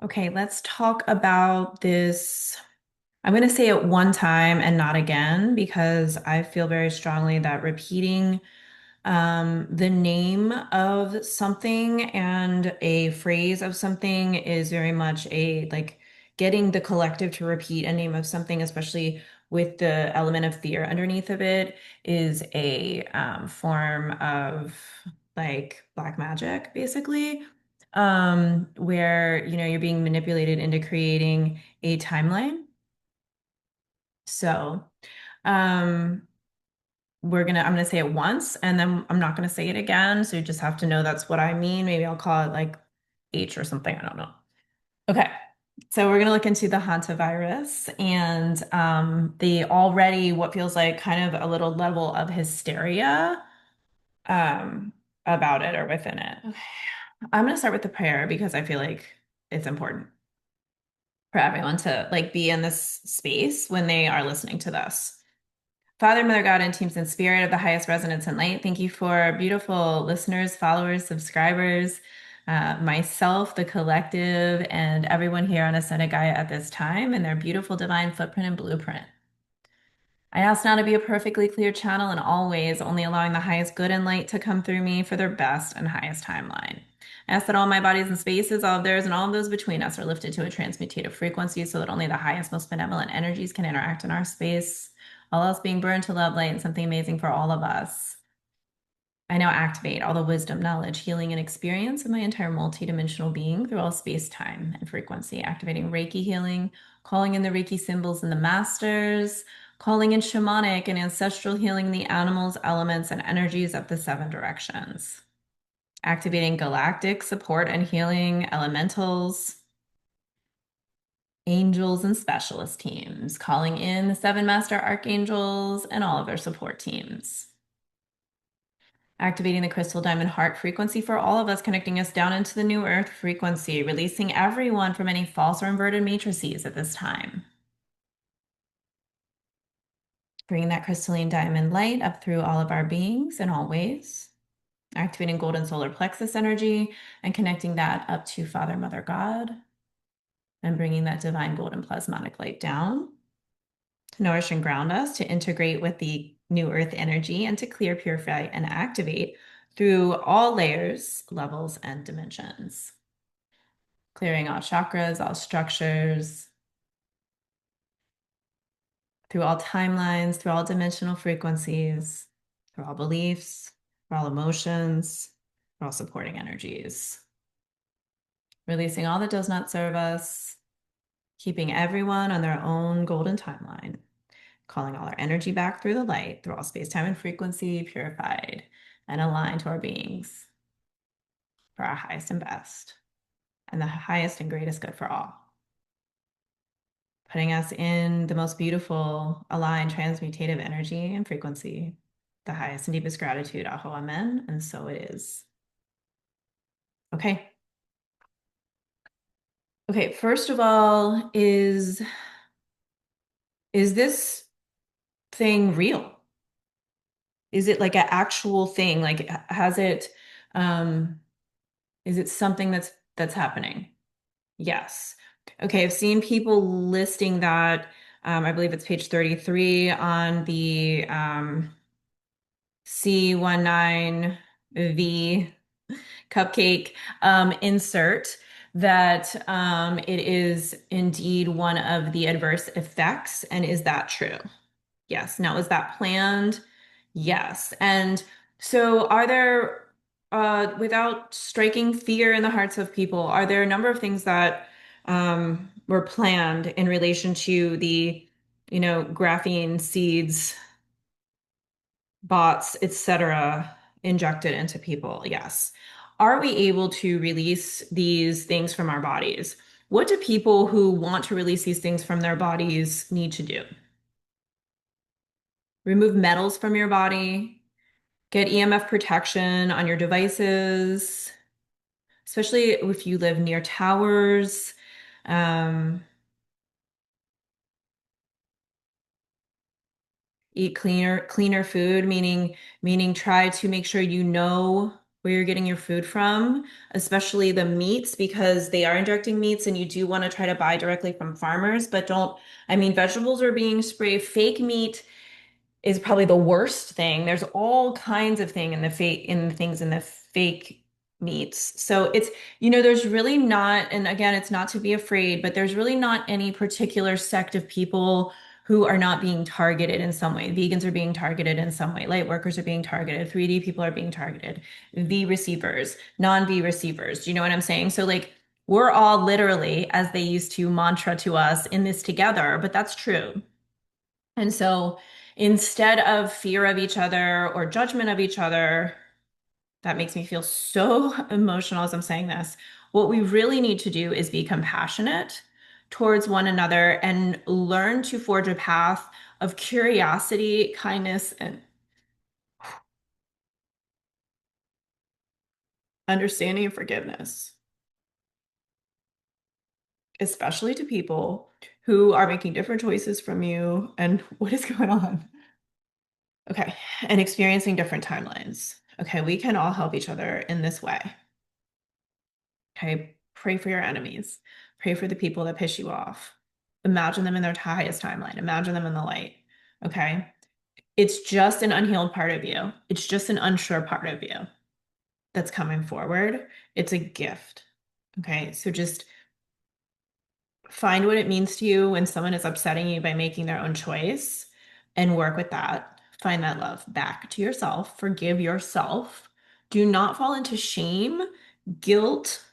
Okay, let's talk about this. I'm going to say it one time and not again because I feel very strongly that repeating the name of something and a phrase of something is very much a like getting the collective to repeat a name of something, especially with the element of fear underneath of it, is a form of like black magic, basically, where you're being manipulated into creating a timeline. So, um, I'm gonna say it once and then I'm not gonna say it again. So you just have to know that's what I mean. Maybe I'll call it like H or something. I don't know. Okay. So we're gonna look into the Hanta virus and the already what feels like kind of a little level of hysteria um about it or within it. Okay. I'm gonna start with the prayer because I feel like it's important for everyone to like be in this space when they are listening to this. Father, Mother, God, and teams in spirit of the highest resonance and light, thank you for beautiful listeners, followers, subscribers, myself, the collective, and everyone here on Ascended Gaia at this time and their beautiful divine footprint and blueprint. I ask now to be a perfectly clear channel in all ways, only allowing the highest good and light to come through me for their best and highest timeline. I ask that all my bodies and spaces, all of theirs and all of those between us, are lifted to a transmutative frequency so that only the highest, most benevolent energies can interact in our space, all else being burned to love, light, and something amazing for all of us. I now activate all the wisdom, knowledge, healing, and experience of my entire multidimensional being through all space, time, and frequency, activating Reiki healing, calling in the Reiki symbols and the masters, calling in shamanic and ancestral healing in the animals, elements, and energies of the seven directions, activating galactic support and healing elementals, angels, and specialist teams, calling in the seven master archangels and all of their support teams. Activating the crystal diamond heart frequency for all of us, connecting us down into the new earth frequency, releasing everyone from any false or inverted matrices at this time. Bringing that crystalline diamond light up through all of our beings in all ways. Activating golden solar plexus energy and connecting that up to Father, Mother, God, and bringing that divine golden plasmatic light down to nourish and ground us, to integrate with the new earth energy, and to clear, purify, and activate through all layers, levels, and dimensions. Clearing all chakras, all structures, through all timelines, through all dimensional frequencies, through all beliefs, through all emotions, through all supporting energies. Releasing all that does not serve us, keeping everyone on their own golden timeline, calling all our energy back through the light, through all space, time, and frequency, purified and aligned to our beings for our highest and best, and the highest and greatest good for all. Putting us in the most beautiful, aligned, transmutative energy and frequency, the highest and deepest gratitude. Aho, amen. And so it is. Okay. Okay. First of all, is this thing real? Is it like an actual thing? Like, has it, um, is it something that's happening? Yes. Okay, I've seen people listing that. I believe it's page 33 on the C19V cupcake insert that it is indeed one of the adverse effects. And is that true? Yes. Now, is that planned? Yes. And so, are there, without striking fear in the hearts of people, are there a number of things that were planned in relation to the, graphene seeds, bots, etc., injected into people? Yes. Are we able to release these things from our bodies? What do people who want to release these things from their bodies need to do? Remove metals from your body, get EMF protection on your devices, especially if you live near towers. Um, Eat cleaner food, meaning try to make sure you know. where you're getting your food from, especially the meats, because they are injecting meats and you do want to try to buy directly from farmers, but don't, I mean, vegetables are being sprayed. Fake meat is probably the worst thing. There's all kinds of thing in the fake in the things in the fake meats. So it's, there's really not, and again, it's not to be afraid, but there's really not any particular sect of people who are not being targeted in some way. Vegans are being targeted in some way. Light workers are being targeted. 3D people are being targeted. V receivers, non-V receivers. Do you know what I'm saying? So like we're all literally, as they used to mantra to us, in this together, but that's true. And so instead of fear of each other or judgment of each other, that makes me feel so emotional as I'm saying this. What we really need to do is be compassionate towards one another and learn to forge a path of curiosity, kindness, and understanding and forgiveness, especially to people who are making different choices from you and what is going on. Okay, and experiencing different timelines. Okay, we can all help each other in this way. Okay, pray for your enemies. Pray for the people that piss you off. Imagine them in their highest timeline. Imagine them in the light. Okay, it's just an unhealed part of you. It's just an unsure part of you that's coming forward. It's a gift. Okay, so just find what it means to you when someone is upsetting you by making their own choice and work with that. Find that love back to yourself. Forgive yourself. Do not fall into shame, guilt,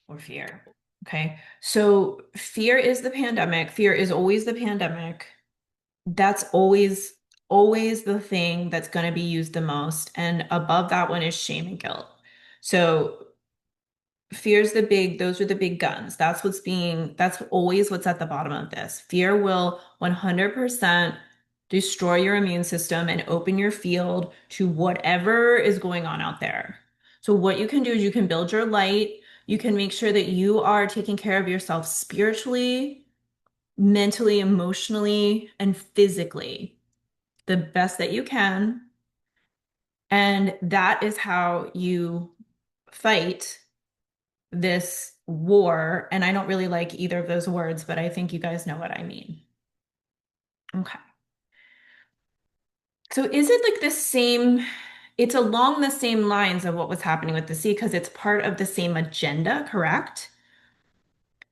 or fear. Okay. So fear is the pandemic. Fear is always the pandemic. That's always the thing that's going to be used the most. And above that one is shame and guilt. So fear's those are the big guns. That's always what's at the bottom of this. Fear will 100% destroy your immune system and open your field to whatever is going on out there. So what you can do is you can build your light. You can make sure that you are taking care of yourself spiritually, mentally, emotionally, and physically the best that you can. And that is how you fight this war. And I don't really like either of those words, but I think you guys know what I mean. Okay. So is it like the same? It's along the same lines of what was happening with the sea because it's part of the same agenda, correct?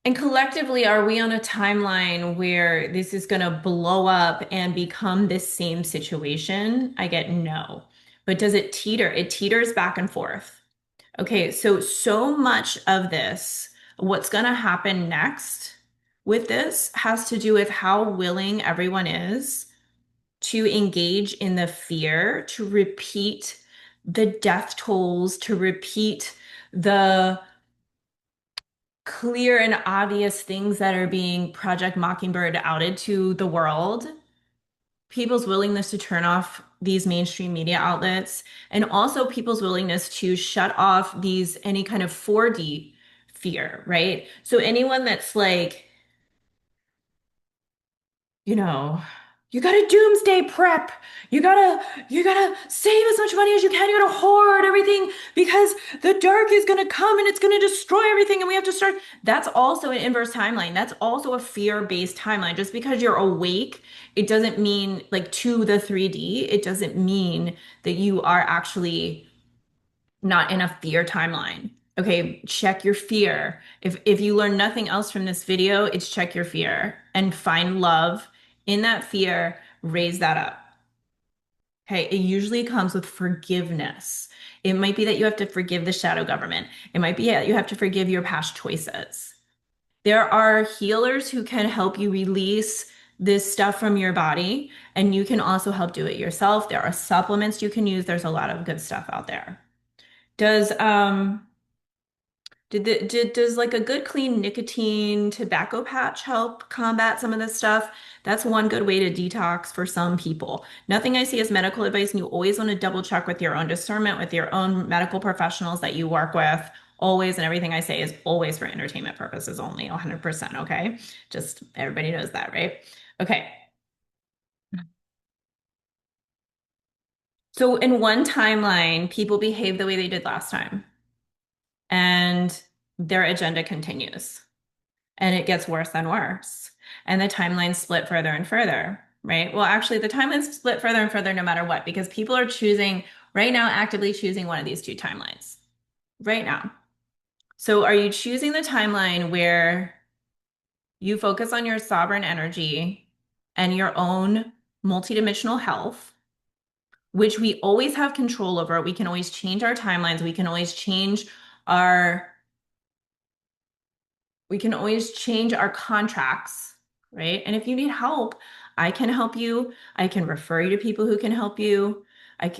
And collectively, are we on a timeline where this is going to blow up and become this same situation? I get no. But does it teeter? It teeters back and forth. Okay, so much of this, what's going to happen next with this has to do with how willing everyone is to engage in the fear, to repeat the death tolls, to repeat the clear and obvious things that are being Project Mockingbird outed to the world, people's willingness to turn off these mainstream media outlets, and also people's willingness to shut off these any kind of 4D fear, right? So anyone that's like, you know, you gotta doomsday prep. You gotta save as much money as you can. You gotta hoard everything because the dark is gonna come and it's gonna destroy everything and we have to start. That's also an inverse timeline. That's also a fear-based timeline. Just because you're awake, it doesn't mean like to the 3D, it doesn't mean that you are actually not in a fear timeline. Okay, check your fear. If you learn nothing else from this video, it's check your fear and find love in that fear, raise that up. Okay, it usually comes with forgiveness. It might be that you have to forgive the shadow government. It might be that you have to forgive your past choices. There are healers who can help you release this stuff from your body, and you can also help do it yourself. There are supplements you can use. There's a lot of good stuff out there. Does does like a good clean nicotine tobacco patch help combat some of this stuff? That's one good way to detox for some people. Nothing I see is medical advice, and you always want to double check with your own discernment, with your own medical professionals that you work with. Always, and everything I say is always for entertainment purposes only, 100%, okay? Just everybody knows that, right? Okay. So in one timeline, people behave the way they did last time, and their agenda continues, and it gets worse and worse. And the timelines split further and further, right? Well, actually, the timelines split further and further no matter what, because people are choosing right now, actively choosing one of these two timelines right now. So are you choosing the timeline where you focus on your sovereign energy and your own multidimensional health, which we always have control over? We can always change our timelines. Our we can always change our contracts, right? And if you need help, I can help you. I can refer you to people who can help you.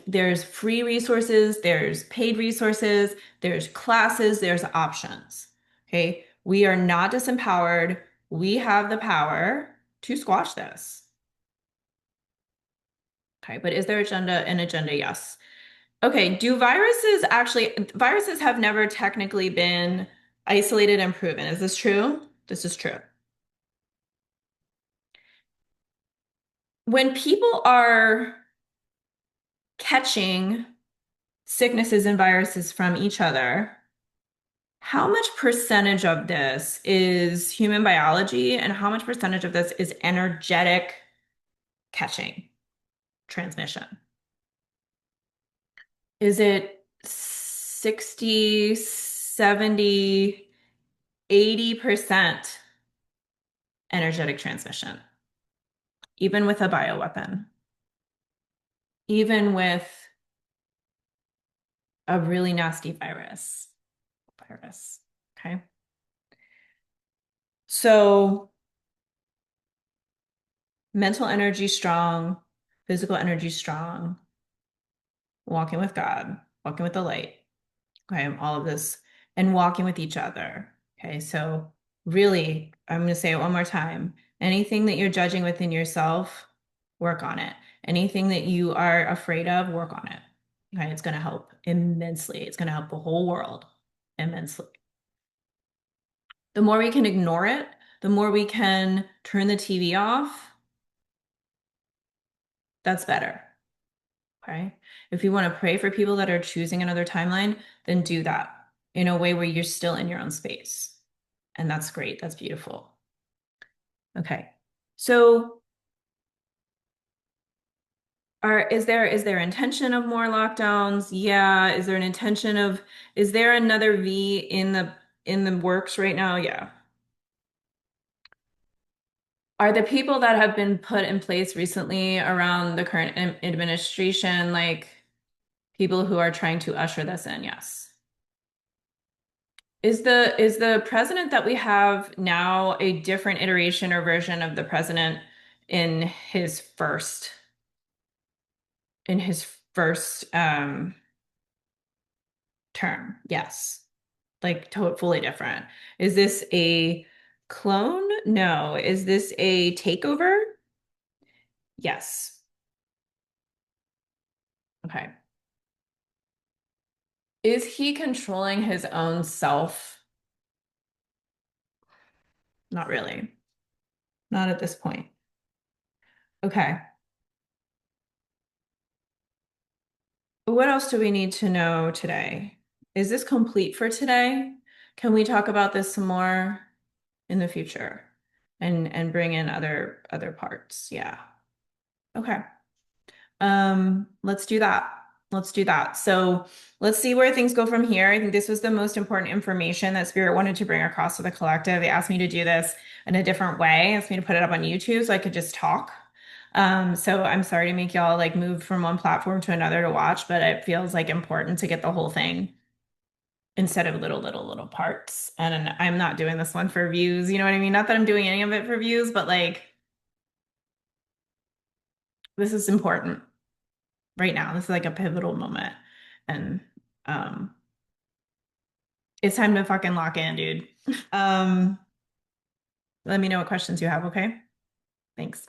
There's free resources, there's paid resources, there's classes, there's options. Okay. We are not disempowered. We have the power to squash this. Okay. But is there an agenda? Yes. Okay. Viruses have never technically been isolated and proven. Is this true? This is true. When people are catching sicknesses and viruses from each other, how much percentage of this is human biology and how much percentage of this is energetic catching transmission? Is it 60, 70, 80% energetic transmission, even with a bioweapon, even with a really nasty virus? Okay. So mental energy strong, physical energy strong, walking with God, walking with the light. Okay, all of this, and walking with each other. Okay, so really, I'm going to say it one more time. Anything that you're judging within yourself, work on it. Anything that you are afraid of, work on it. Okay, it's going to help immensely. It's going to help the whole world immensely. The more we can ignore it, the more we can turn the TV off, that's better. Okay. If you want to pray for people that are choosing another timeline, then do that in a way where you're still in your own space. And that's great. That's beautiful. Okay. So is there intention of more lockdowns? Yeah. Is there another V in the works right now? Yeah. Are the people that have been put in place recently around the current administration like people who are trying to usher this in? Yes. Is the president that we have now a different iteration or version of the president in in his first term? Yes. Like totally different. Is this a clone? No. Is this a takeover? Yes. Okay. Is he controlling his own self? Not really. Not at this point. Okay. What else do we need to know today? Is this complete for today? Can we talk about this some more in the future and bring in other parts? Yeah. Okay. Let's do that. Let's do that. So let's see where things go from here. I think this was the most important information that Spirit wanted to bring across to the collective. They asked me to do this in a different way, asked me to put it up on YouTube so I could just talk. So I'm sorry to make y'all like move from one platform to another to watch, but it feels like important to get the whole thing instead of little parts. And I'm not doing this one for views, you know what I mean? Not that I'm doing any of it for views, but like this is important right now. This is like a pivotal moment. And um it's time to fucking lock in, dude. Um let me know what questions you have, okay? Thanks.